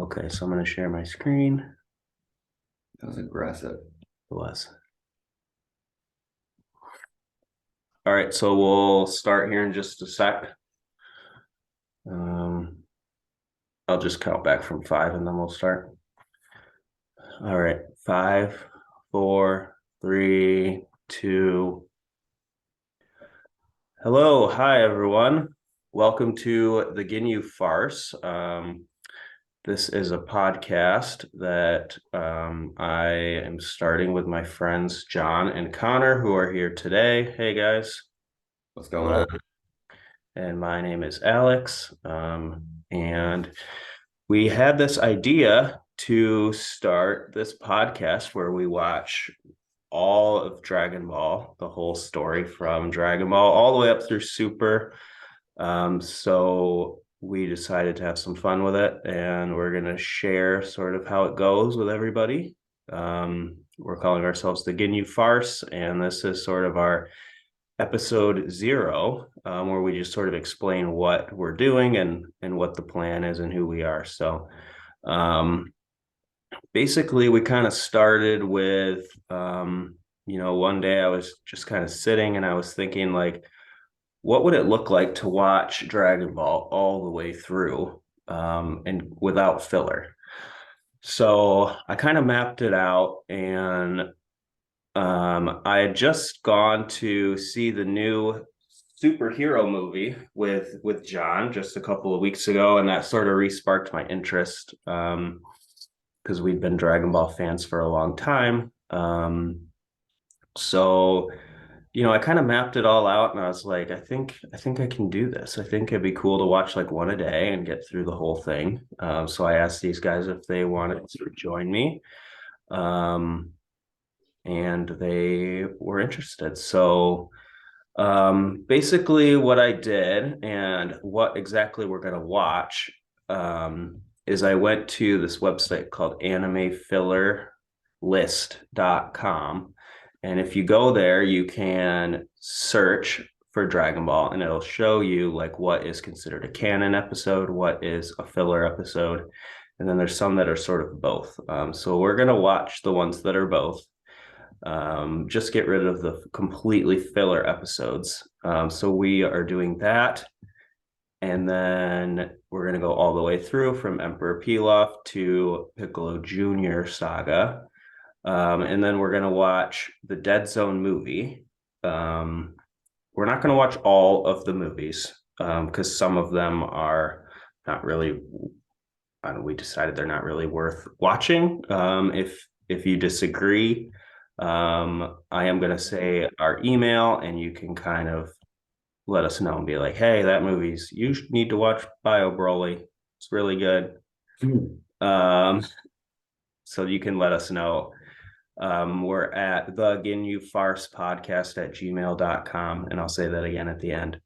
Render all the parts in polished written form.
Okay, so I'm going to share my screen. That was aggressive. It was. All right, so we'll start here in just a sec. I'll just count back from 5 and then we'll start. All right, 5, 4, 3, 2. Hello, hi everyone. Welcome to the Ginyu Farce. This is a podcast that I am starting with my friends John and Connor, who are here today. Hey guys. What's going on? And my name is Alex. And we had this idea to start this podcast where we watch all of Dragon Ball, the whole story from Dragon Ball all the way up through Super. So we decided to have some fun with it, and we're going to share sort of how it goes with everybody. We're calling ourselves the Ginyu Farce, and this is sort of our episode 0, where we just sort of explain what we're doing and what the plan is and who we are. So basically we kind of started with one day I was just kind of sitting and I was thinking, like, what would it look like to watch Dragon Ball all the way through, and without filler? So I kind of mapped it out, and I had just gone to see the new superhero movie with John just a couple of weeks ago, and that sort of re-sparked my interest, because we'd been Dragon Ball fans for a long time. So I kind of mapped it all out, and I was like, I think I can do this. I think it'd be cool to watch like one a day and get through the whole thing. So I asked these guys if they wanted to join me. Um, and they were interested. So basically what I did and what exactly we're going to watch, is I went to this website called animefillerlist.com. And if you go there, you can search for Dragon Ball and it'll show you like what is considered a canon episode, what is a filler episode. And then there's some that are sort of both. So we're going to watch the ones that are both. Just get rid of the completely filler episodes. So we are doing that. And then we're going to go all the way through from Emperor Pilaf to Piccolo Jr. saga. And then we're going to watch the Dead Zone movie. We're not going to watch all of the movies, because some of them are not really, we decided they're not really worth watching. If you disagree, I am going to say our email, and you can kind of let us know and be like, hey, that movie's, you need to watch Bio Broly. It's really good. Um, so you can let us know. We're at the Ginyu Farce podcast at gmail.com. And I'll say that again at the end.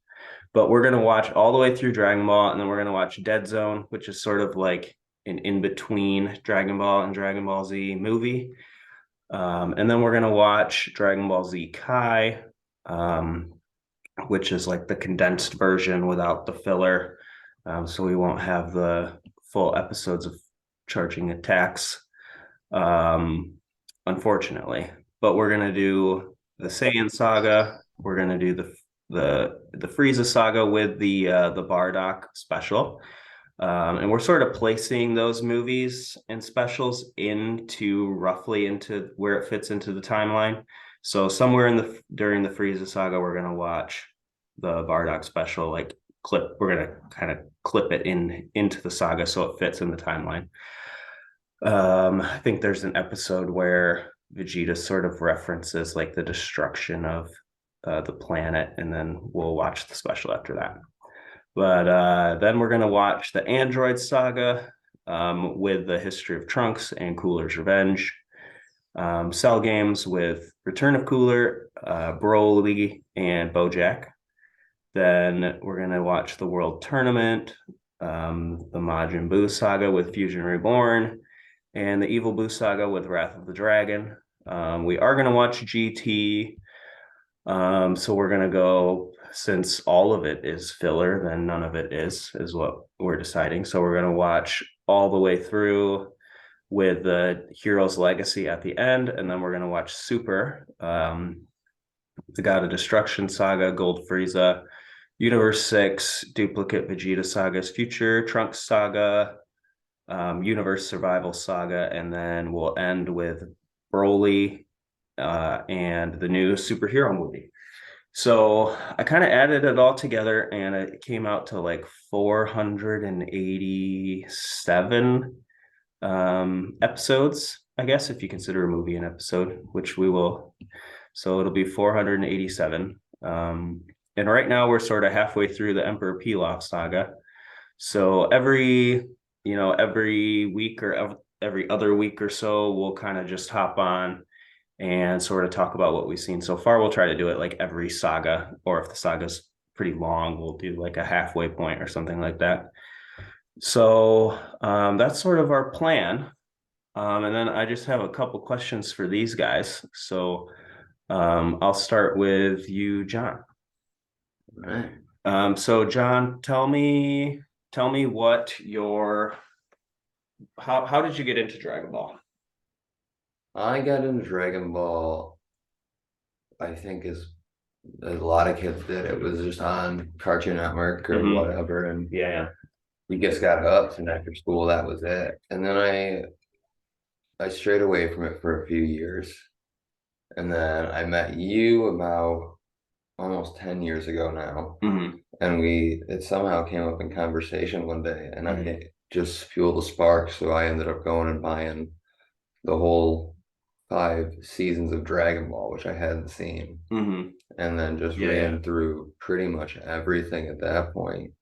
But we're going to watch all the way through Dragon Ball, and then we're going to watch Dead Zone, which is sort of like an in-between Dragon Ball and Dragon Ball Z movie. And then we're going to watch Dragon Ball Z Kai, which is like the condensed version without the filler. So we won't have the full episodes of charging attacks, unfortunately. But we're going to do the Saiyan saga. We're going to do the Frieza saga with the Bardock special. And we're sort of placing those movies and specials roughly into where it fits into the timeline. So somewhere during the Frieza saga, we're gonna watch the Bardock special, like clip. We're gonna kind of clip it into the saga so it fits in the timeline. I think there's an episode where Vegeta sort of references like the destruction of the planet, and then we'll watch the special after that. But then we're going to watch the Android saga, with the history of Trunks and Cooler's Revenge. Cell games with Return of Cooler, Broly, and Bojack. Then we're going to watch the World Tournament, the Majin Buu saga with Fusion Reborn, and the Evil Buu saga with Wrath of the Dragon. We are going to watch GT. So we're gonna go, since all of it is filler, then none of it is what we're deciding. So we're gonna watch all the way through with the Hero's Legacy at the end, and then we're gonna watch Super, the God of Destruction Saga, Gold Frieza, Universe 6, Duplicate Vegeta Saga's Future, Trunks Saga, Universe Survival Saga, and then we'll end with Broly and the new superhero movie. So I kind of added it all together and it came out to like 487 episodes, I guess, if you consider a movie an episode, which we will. So it'll be 487. And right now we're sort of halfway through the Emperor Pilaf saga. So every week or every other week or so, we'll kind of just hop on and sort of talk about what we've seen so far. We'll try to do it like every saga, or if the saga's pretty long, we'll do like a halfway point or something like that. So that's sort of our plan. And then I just have a couple questions for these guys. So I'll start with you, John. All right. So John, tell me what your how did you get into Dragon Ball? I got into Dragon Ball, I think as a lot of kids did. It was just on Cartoon Network or Mhm. whatever, and Yeah. you just got hooked, and after school, that was it. And then I strayed away from it for a few years, and then I met you about almost 10 years ago now, Hmm. and it somehow came up in conversation one day, and Mhm. I just fueled a spark, so I ended up going and buying the whole 5 seasons of Dragon Ball, which I hadn't seen, Hmm. and then just Yeah. ran through pretty much everything at that point.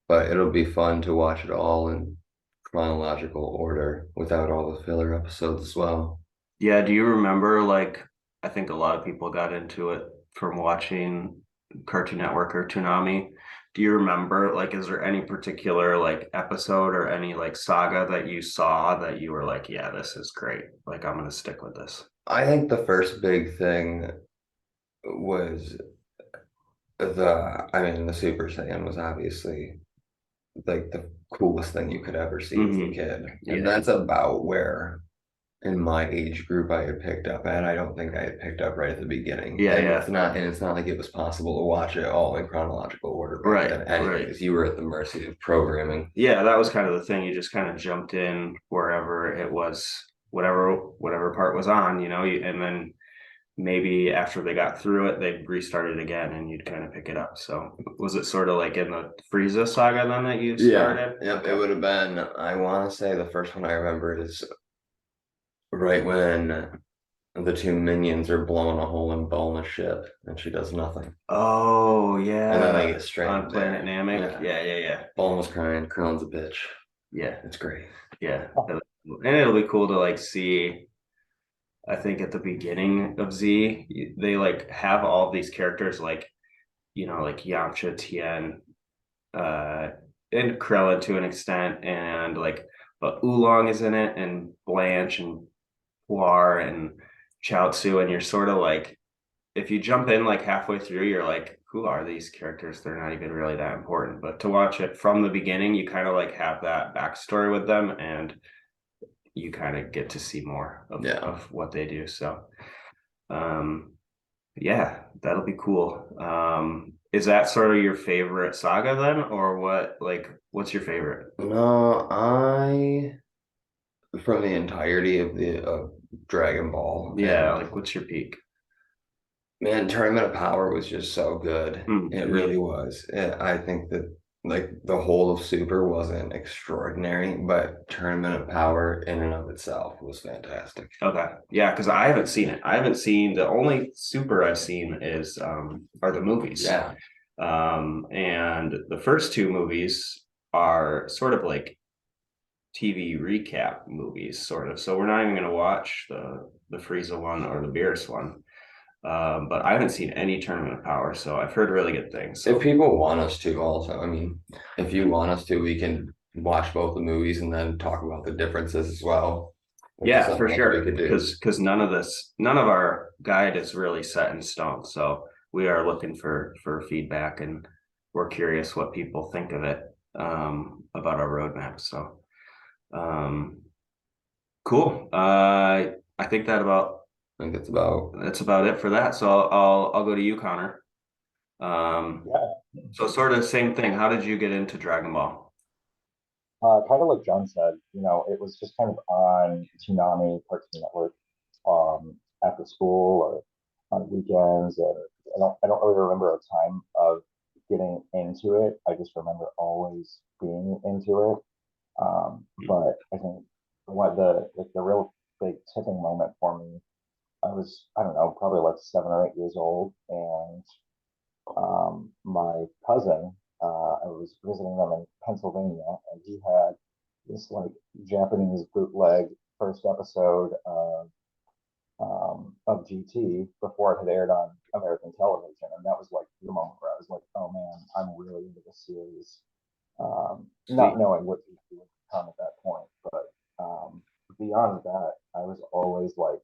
But it'll be fun to watch it all in chronological order without all the filler episodes as well. Yeah. Do you remember, like, I think a lot of people got into it from watching Cartoon Network or Toonami. Do you remember, like, is there any particular like episode or any like saga that you saw that you were like, yeah, this is great. Like, I'm gonna stick with this. I think the first big thing was the Super Saiyan was obviously like the coolest thing you could ever see as a Hmm. kid. And Yeah. that's about where in my age group I had picked up at. I don't think I had picked up right at the beginning. Yeah. And Yeah. it's not like it was possible to watch it all in chronological order back Right. then Right. anyways. You were at the mercy of programming. Yeah, that was kind of the thing. You just kind of jumped in wherever it was, whatever part was on, and then maybe after they got through it, they restarted again and you'd kind of pick it up. So was it sort of like in the Frieza saga then that you started? Yep, it would have been, I want to say the first one I remember is right when the two minions are blowing a hole in Bulma's ship and she does nothing. Oh And then they yeah. get straight On Planet there. Namek. Yeah. Yeah. Bulma's crying, Krillin's a bitch. Yeah. It's great. Yeah. And it'll be cool to like see. I think at the beginning of Z, they like have all of these characters like, like Yamcha, Tien, uh, and Krillin to an extent, and like, but Oolong is in it, and Blanche and Puar and Chaozu, and you're sort of like, if you jump in like halfway through, you're like, who are these characters? They're not even really that important. But to watch it from the beginning, you kind of like have that backstory with them, and you kind of get to see more of what they do. So, um, yeah, that'll be cool. Is that sort of your favorite saga then, or what? Like, what's your favorite? No, from the entirety of the Dragon Ball. Yeah, like what's your peak? Man, Tournament of Power was just so good. It really was. I think that like the whole of Super wasn't extraordinary, but Tournament of Power in and of itself was fantastic. Okay, yeah, because I haven't seen it. I haven't seen the only Super I've seen is are the movies. Yeah. And the first two movies are sort of like TV recap movies, sort of. So we're not even going to watch the Frieza one or the Beerus one. But I haven't seen any Tournament of Power, so I've heard really good things. So. If people want us to, also, I mean, if you want us to, we can watch both the movies and then talk about the differences as well. Yeah, for sure. Because none of guide is really set in stone. So we are looking for feedback, and we're curious what people think of it, about our roadmap. So um, cool. I think I think that's about it for that. So I'll go to you, Connor. Um, Yeah, so sort of same thing. How did you get into Dragon Ball? kind of like John said, it was just kind of on Toonami Cartoon Network after school or on weekends. And I don't really remember a time of getting into it. I just remember always being into it. But I think the real big tipping moment for me, I don't know, probably like 7 or 8 years old, and my cousin, I was visiting them in Pennsylvania, and he had this like Japanese bootleg first episode of GT before it had aired on American television, and that was like the moment where I was like, oh man, I'm really into this series. Sweet. Not knowing what GT would become at that point, but beyond that, I was always like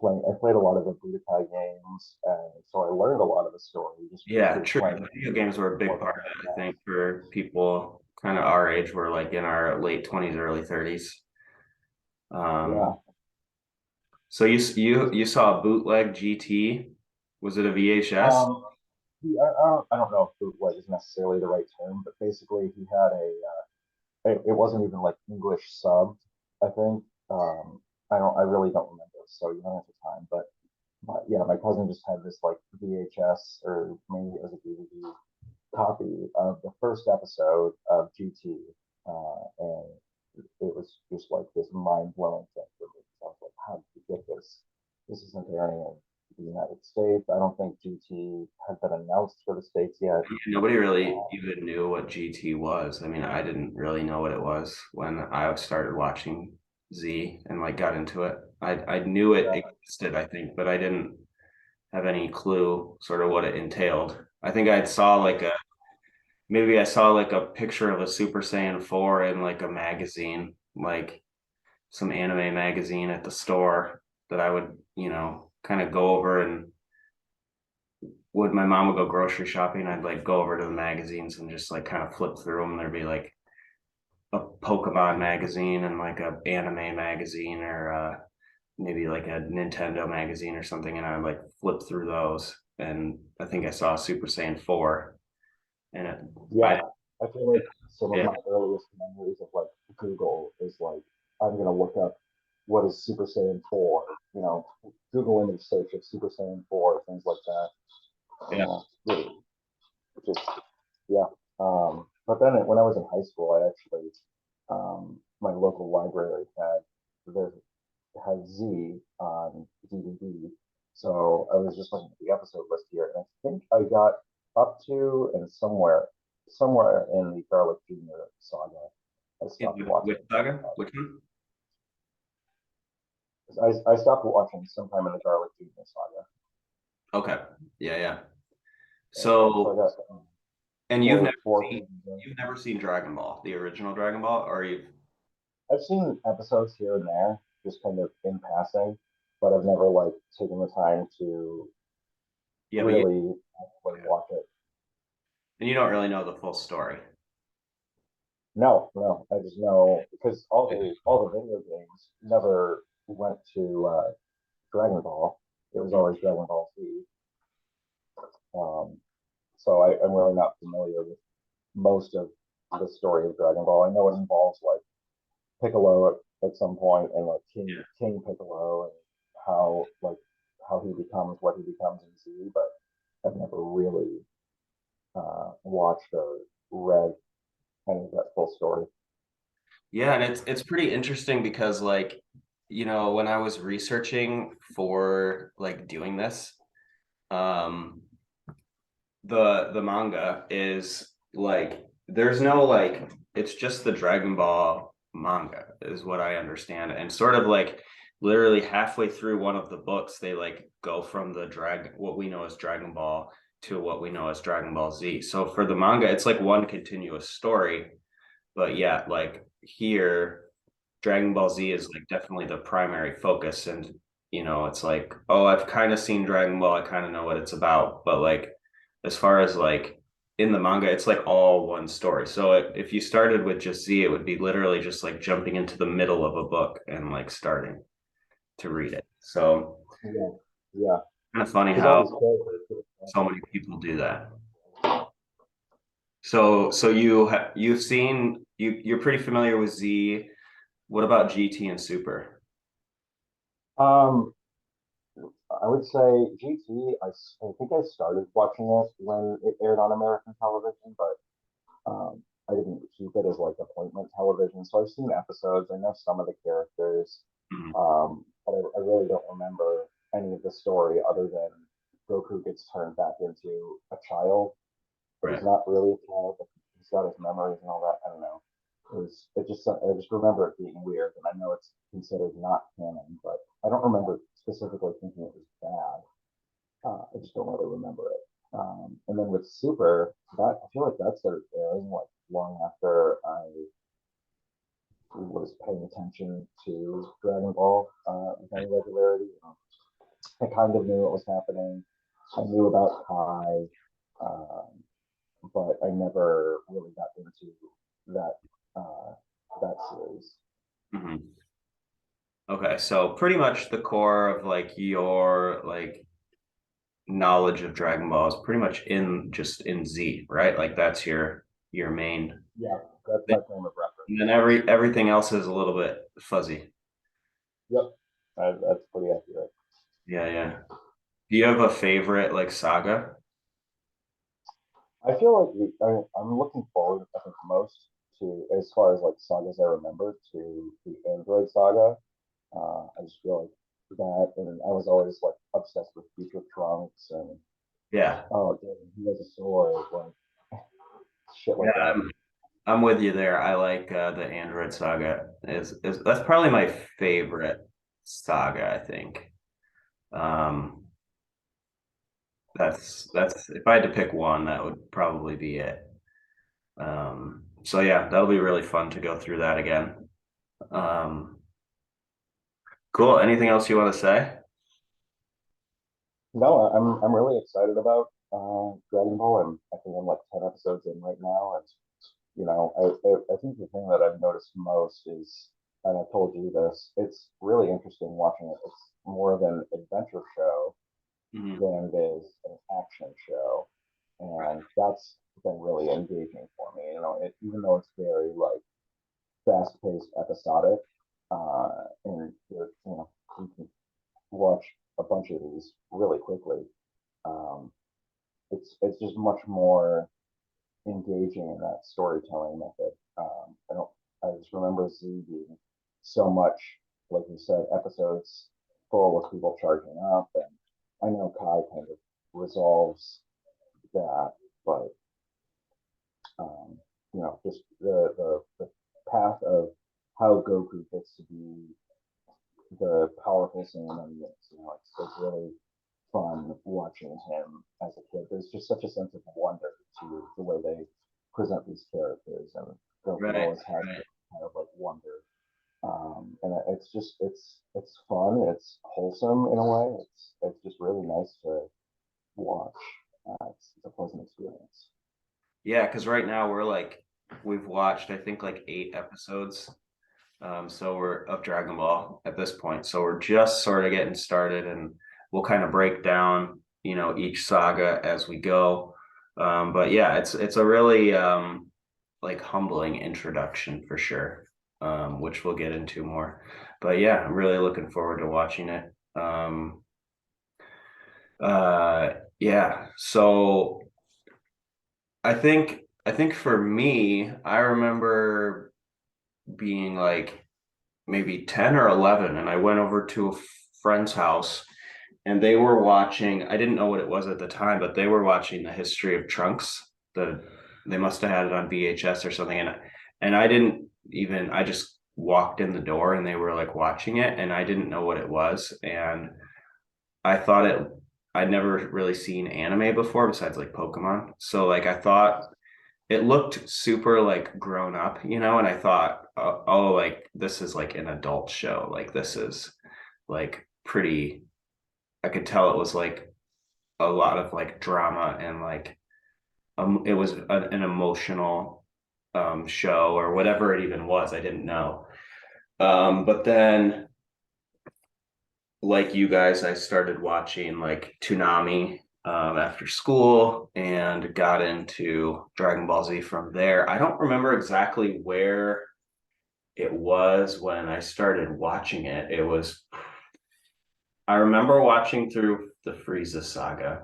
I played a lot of the Budokai games, and so I learned a lot of the story just Yeah, through true. playing The video games were a big more part than of it, I anything think, else. for people kind of our age. We're like in our late 20s, early 30s. Yeah. Um, so you saw a bootleg GT? Was it a VHS? Um, I don't know if bootleg is necessarily the right term, but basically he had it wasn't even like English subbed, I think. I really don't remember. I was so young at the time, but yeah, my cousin just had this like VHS, or maybe it was a DVD copy of the first episode of GT, and it was just like this mind blowing thing for me. I was like, how did you get this? This isn't airing in the United States. I don't think GT had been announced for the States yet. Nobody really Uh, even knew what GT was. I mean, I didn't really know what it was when I started watching Z and like got into it. I knew it yeah, existed, I think, but I didn't have any clue sort of what it entailed. I think I saw like a maybe I saw like a picture of a Super Saiyan 4 in like a magazine, like some anime magazine at the store that I would, kind of go over, and would my mom would go grocery shopping, I'd like go over to the magazines and just like kind of flip through them. There'd be like a Pokemon magazine and like a anime magazine, or maybe like a Nintendo magazine or something, and I'd like flip through those. And I think I saw Super Saiyan 4, and yeah. I I feel like some of yeah, my earliest memories of like Google is like I'm gonna look up what is Super Saiyan 4, Google image search of Super Saiyan 4, things like that. yeah, Really, just yeah. But then when I was in high school, I actually my local library had Z on DVD, so I was just looking at the episode list here, and I think I got up to and somewhere in the Garlic Jr. saga. I stopped Which watching. saga? Which one? I stopped watching sometime in the Garlic Jr. saga. Okay, yeah, yeah. So I So, got and four seasons in. you've never seen Dragon Ball, the original Dragon Ball, or you've I've seen episodes here and there, just kind of in passing, but I've never like taken the time to yeah, but really actually watch it. and you don't really know the full story. No, no, I just know because all the video games never went to Dragon Ball. It was always Dragon Ball Z. Um, so I'm really not familiar with most of the story of Dragon Ball. I know it involves like Piccolo at some point, and like King Piccolo, and how he becomes what he becomes in Z, but I've never really watched or read any of that full story. Yeah, and it's pretty interesting because like, when I was researching for like doing this, um the manga is like there's no like it's just the Dragon Ball manga is what I understand. And sort of like literally halfway through one of the books, they like go from the what we know as Dragon Ball to what we know as Dragon Ball Z. So for the manga, it's like one continuous story. But yeah, like here, Dragon Ball Z is like definitely the primary focus. And it's like, oh, I've kind of seen Dragon Ball, I kind of know what it's about, but like as far as like in the manga, it's like all one story. So if you started with just Z, it would be literally just like jumping into the middle of a book and like starting to read it. So Yeah, yeah. kind of funny Because all these how characters. so many people do that. So you've seen you're pretty familiar with Z. What about GT and Super? Um, I would say GT. I think I started watching it when it aired on American television, but I didn't keep it as like appointment television. So I've seen episodes. I know some of the characters, Mhm. but I really don't remember any of the story other than Goku gets turned back into a child, but he's Right. not really a child. But he's got his memories and all that. I don't know. I just remember it being weird, and I know it's considered not canon, but I don't remember specifically thinking it was bad. I just don't really remember it. And then with Super, that I feel like that started airing like long after I was paying attention to Dragon Ball with any regularity. I kind of knew what was happening. I knew about Kai, um, but I never really got into that uh, that series. Mhm. Okay, so pretty much the core of like your like knowledge of Dragon Ball is pretty much in just in Z, right? Like that's your main Yeah, that's thing. my frame of reference. And then everything else is a little bit fuzzy. Yep, that's pretty accurate. Yeah, yeah. Do you have a favorite like saga? I feel like I'm looking forward, I think, most to, as far as like sagas I remember, to the Android saga. I just feel like that, and I was always like obsessed with Future Trunks and Yeah. oh, dude, he has a sword, like shit Yeah, like that. I'm with you there. I like the Android saga. Is That's probably my favorite saga, I think. Um, that's if I had to pick one, that would probably be it. So yeah, that'll be really fun to go through that again. Um, cool. Anything else you want to say? No, I'm really excited about Dragon Ball, and I think I'm like 10 episodes in right now, and I think the thing that I've noticed most is, and I told you this, it's really interesting watching it. It's more of an adventure show Mhm. than it is an action show, and that's been really engaging for me. Even though it's very like fast-paced, episodic, and you can watch a bunch of these really quickly. Um, it's just much more engaging in that storytelling method. I don't. I just remember Z being so much, like you said, episodes full of people charging up, and I know Kai kind of resolves that, but um, just the path of how Goku gets to be the powerful Saiyan he is. It's really fun watching him as a kid. There's just such a sense of wonder to the way they present these characters, and Goku Right, always has right. this kind of like wonder. And it's fun. It's wholesome in a way. It's just really nice to watch. It's a pleasant experience. Yeah, because right now we've watched I think like 8 episodes. So we're of Dragon Ball at this point. So we're just sort of getting started, and we'll kind of break down, each saga as we go. But yeah, it's a really like humbling introduction for sure, which we'll get into more. But yeah, I'm really looking forward to watching it. Uh, yeah. So I think for me, I remember being like maybe 10 or 11, and I went over to a friend's house, and they were watching, I didn't know what it was at the time, but they were watching the history of Trunks. They must have had it on VHS or something, and I didn't even, I just walked in the door and they were like watching it, and I didn't know what it was, and I thought I'd never really seen anime before besides like Pokemon. So like I thought it looked super like grown up, and I thought, oh, like this is like an adult show. Like this is like pretty, I could tell it was like a lot of like drama and like it was an emotional show or whatever it even was. I didn't know. But then like you guys, I started watching like Toonami after school and got into Dragon Ball Z from there. I don't remember exactly where it was when I started watching it. I remember watching through the Frieza saga.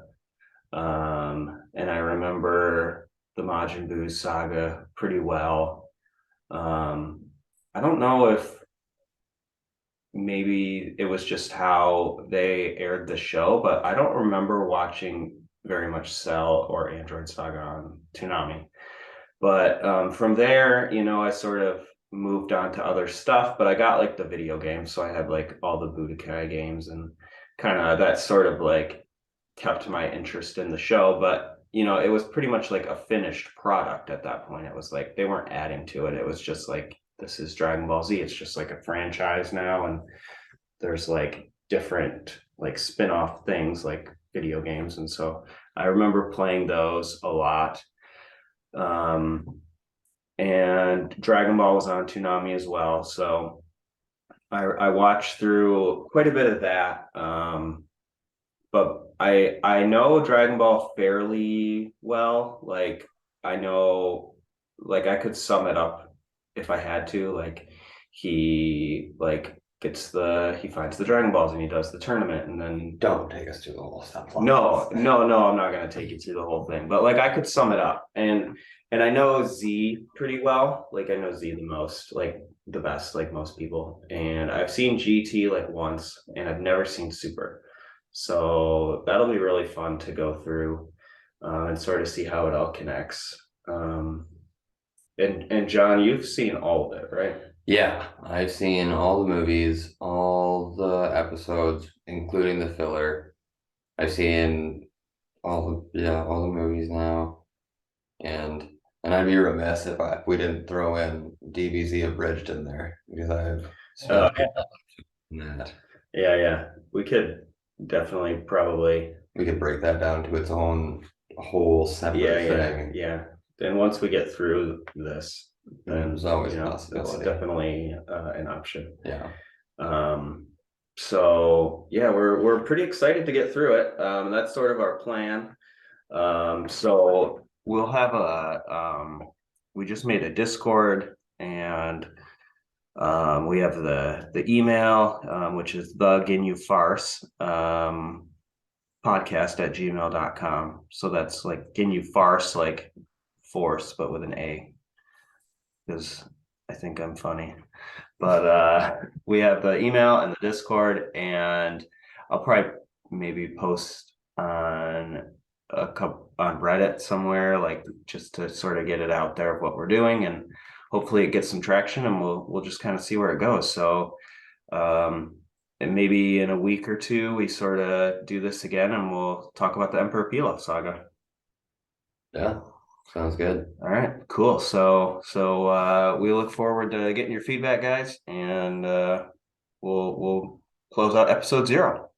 And I remember the Majin Buu saga pretty well. I don't know if maybe it was just how they aired the show, but I don't remember watching very much Cell or Android Saga on Toonami. But from there, I sort of moved on to other stuff, but I got like the video games. So I had like all the Budokai games and kind of that sort of like kept my interest in the show. But it was pretty much like a finished product at that point. It was like they weren't adding to it. It was just like, this is Dragon Ball Z. It's just like a franchise now. And there's like different like spin-off things like video games. And so I remember playing those a lot. And Dragon Ball was on Toonami as well. So I watched through quite a bit of that. But I know Dragon Ball fairly well. Like I know, like I could sum it up if I had to. Like he like he finds the Dragon Balls and he does the tournament and then Don't take us through the whole stuff. no, I'm not gonna take you through the whole thing, but like I could sum it up and I know Z pretty well. Like I know Z the most, like the best, like most people. And I've seen GT like once and I've never seen Super. So that'll be really fun to go through and sort of see how it all connects. And John, you've seen all of it, right? Yeah, I've seen all the movies, all the episodes, including the filler. I've seen all the movies now, and I'd be remiss if we didn't throw in DBZ Abridged in there because I've Uh, seen that. yeah. We could definitely probably We could break that down to its own whole separate thing. yeah. Then once we get through this, then There's always a it's possibility. definitely an option. Yeah. So yeah, we're pretty excited to get through it. That's sort of our plan. So we'll have we just made a Discord and we have the email, which is the Ginyu Farce podcast@gmail.com. So that's like Ginyu Farce, like force, but with an A, because I think I'm funny. But we have the email and the Discord, and I'll probably maybe post on on Reddit somewhere, like just to sort of get it out there of what we're doing, and hopefully it gets some traction, and we'll just kind of see where it goes. So and maybe in a week or two we sort of do this again and we'll talk about the Emperor Pilaf saga. Yeah. Sounds good. All right, cool. So we look forward to getting your feedback, guys, and we'll close out episode 0.